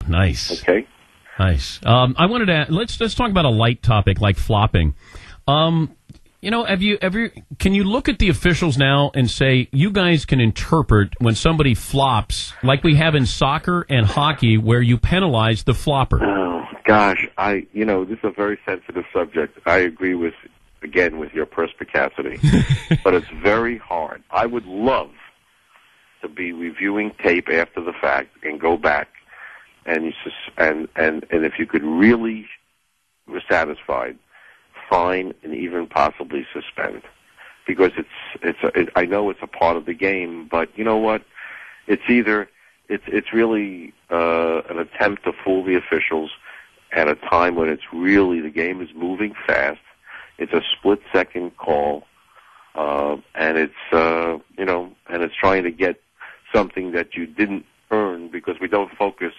nice. Okay. Nice. I wanted to let's talk about a light topic like flopping. Have you ever? Can you look at the officials now and say you guys can interpret when somebody flops, like we have in soccer and hockey, where you penalize the flopper? Oh gosh, this is a very sensitive subject. I agree with your perspicacity, but it's very hard. I would love to be reviewing tape after the fact and go back and if you could really were satisfied, fine and even possibly suspend, because I know it's a part of the game, but you know what? It's really an attempt to fool the officials at a time when it's really the game is moving fast. It's a split-second call, and it's trying to get something that you didn't earn, because we don't focus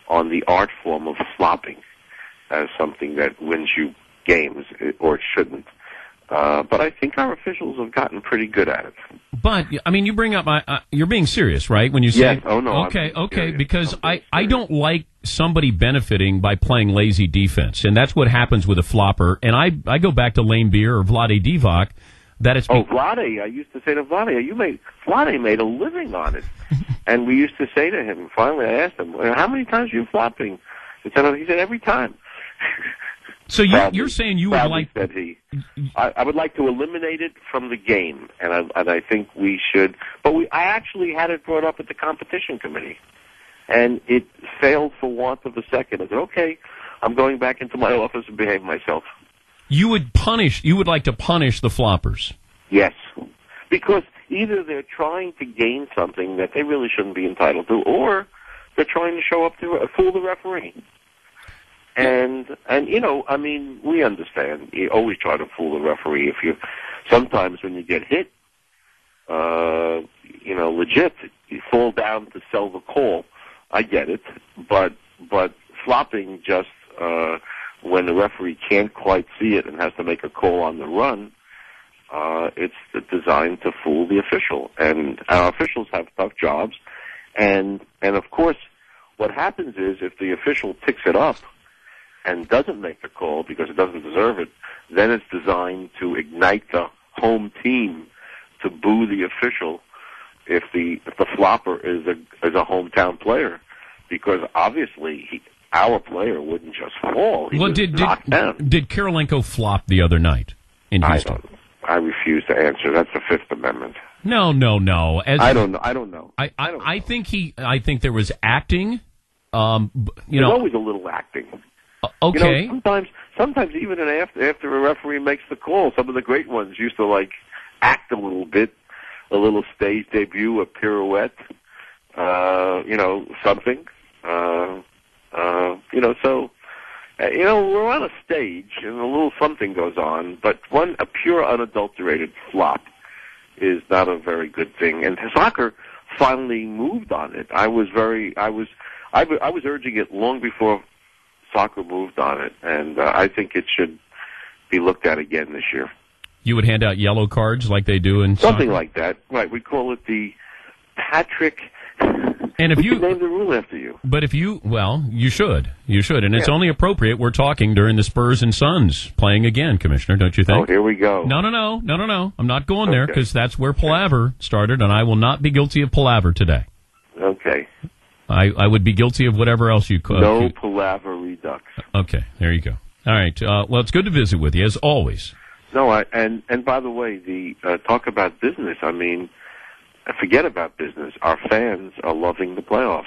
on the art form of flopping as something that wins you games, or it shouldn't. But I think our officials have gotten pretty good at it. But, I mean, you bring up, you're being serious, right? When you say, yes. Oh, no. Okay, because I don't like somebody benefiting by playing lazy defense, and that's what happens with a flopper. And I go back to Lane Beer or Vlade Divac, that it's... Vlade, I used to say to Vlade, Vlade made a living on it. And we used to say to him, finally I asked him, how many times are you flopping? He said, every time. So you're saying you would like... said he. I would like to eliminate it from the game, and I think we should. But I actually had it brought up at the competition committee, and it failed for want of a second. I said, okay, I'm going back into my office and behave myself. You would like to punish the floppers? Yes, because either they're trying to gain something that they really shouldn't be entitled to, or they're trying to show up to fool the referee. And we understand. You always try to fool the referee. Sometimes when you get hit, legit, you fall down to sell the call. I get it, but flopping just when the referee can't quite see it and has to make a call on the run, it's designed to fool the official. And our officials have tough jobs, and of course, what happens is if the official picks it up and doesn't make the call because it doesn't deserve it, then it's designed to ignite the home team to boo the official if the flopper is a hometown player, because obviously our player wouldn't just fall. He was knocked down. Did Kirilenko flop the other night in Houston? I refuse to answer. That's the Fifth Amendment. No. I don't know. I think there was acting. There's always a little acting. Okay. Sometimes even after a referee makes the call, some of the great ones used to act a little bit, a little stage debut, a pirouette, something. We're on a stage and a little something goes on, but a pure unadulterated flop is not a very good thing. And soccer finally moved on it. I was urging it long before soccer moved on it, and I think it should be looked at again this year. You would hand out yellow cards like they do in something soccer? like that, right? We call it the Patrick. And if we could name the rule after you. But you should, and it's only appropriate. We're talking during the Spurs and Suns playing again, Commissioner, don't you think? Oh, here we go. No. I'm not going there because that's where palaver started, and I will not be guilty of palaver today. Okay. I would be guilty of whatever else you could. No palaver redux. Okay, there you go. All right. Well, it's good to visit with you, as always. No, and by the way, the talk about business, forget about business. Our fans are loving the playoffs.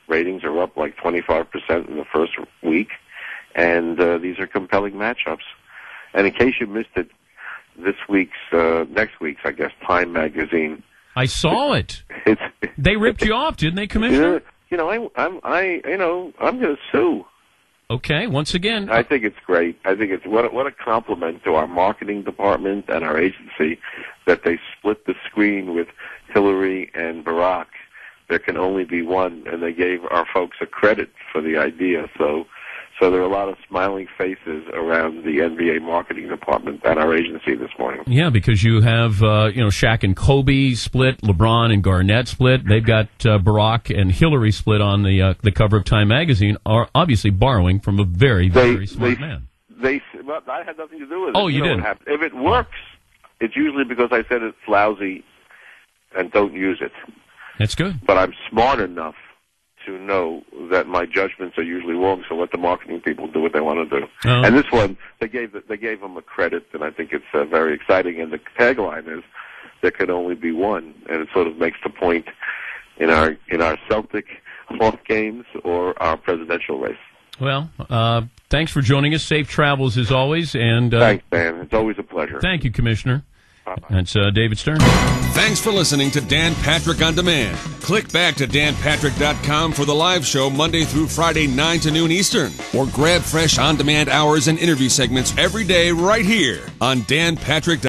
Ratings are up like 25% in the first week, and these are compelling matchups. And in case you missed it, next week's, I guess, Time magazine. I saw it. They ripped you off, didn't they, Commissioner? I'm going to sue. Okay, once again. I think it's great. I think it's what a compliment to our marketing department and our agency that they split the screen with Hillary and Barack. There can only be one, and they gave our folks a credit for the idea. So So there are a lot of smiling faces around the NBA marketing department at our agency this morning. Yeah, because you have, Shaq and Kobe split, LeBron and Garnett split. They've got Barack and Hillary split on the cover of Time magazine, are obviously borrowing from a very, very smart man. Well, I had nothing to do with it. Oh, you didn't? If it works, it's usually because I said it's lousy and don't use it. That's good. But I'm smart enough to know that my judgments are usually wrong, so let the marketing people do what they want to do. Oh. And this one, they gave them a credit, and I think it's very exciting. And the tagline is, "There can only be one," and it sort of makes the point in our Celtic off games or our presidential race. Well, thanks for joining us. Safe travels as always. And thanks, man. It's always a pleasure. Thank you, Commissioner. Bye-bye. That's David Stern. Thanks for listening to Dan Patrick On Demand. Click back to danpatrick.com for the live show Monday through Friday, 9 to noon Eastern. Or grab fresh on-demand hours and interview segments every day right here on danpatrick.com.